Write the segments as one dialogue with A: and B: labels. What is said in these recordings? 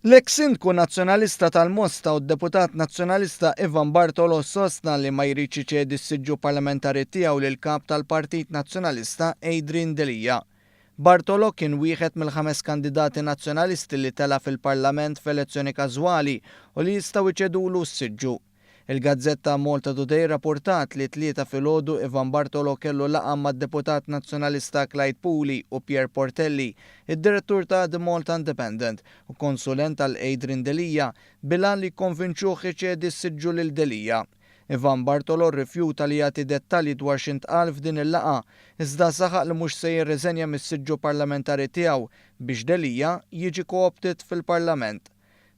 A: L-eks sindku nazzjonalista tal-Mosta u d-deputat nazzjonalista Ivan Bartolo sostna li ma jridx iċedi s-siġġu parlamentari tiegħu lil kap tal-Partit Nazzjonalista Adrian Delija. Bartolo kien wieħed mill-5 kandidati nazzjonalisti li tela fil-Parlament f'elezzjoni każwali u li jistgħu jċedulu s-siġġu. Il-Gazzetta Malta Today rapportat li tlieta filgħodu Ivan Bartolo kellu laqgħa mad-deputat nazzjonalista Clyde Pooley u Pier Portelli, id-direttur ta' The Malta Independent u konsulent tal Adrian Delija bilan li konvinċuh iċedi s-siġġu lil Delija. Ivan Bartolo rrifjuta li jagħti dettalji dwar x'intqal f'din il-laqgħa, iżda saħaq li mhux se jirriżenja mis-siġġu parlamentari tiegħu biex Delija jiġi co-opted fil-Parlament.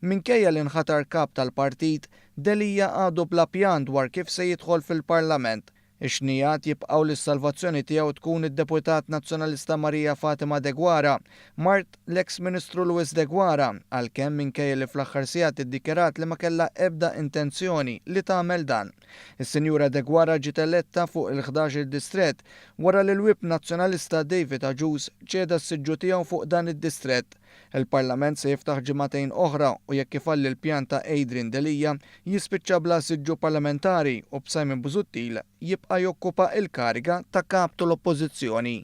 A: Minkejja li nħatar kap tal-partit, Delija għadu bla pjan dwar kif se jidħol fil-Parlament. Ix-xnijat jibqgħu li s-salvazzjoni tiegħu tkun id-deputat nazzjonalista Marija Fatima De Guara, mart l-eks Ministru Luis De Guara, għalkemm minkejja li fl-aħħar sigħat iddikjarat li ma kellha ebda intenzjoni li tagħmel dan. Is-Sinjura De Guara ġiet eletta fuq il-11 distrett wara li l-Wip Nazzjonalista David Aġus ċeda s-siġġu tiegħu fuq dan id-distrett. Il-Parlament se jiftaħ ġimagħtejn oħra u jekk ifalli l-pjan ta' Adrian Delija jispiċċa bla siġġu parlamentari u b'Simon Busuttil jibqa' jokkupa il-kariga ta' kap tal-Oppożizzjoni.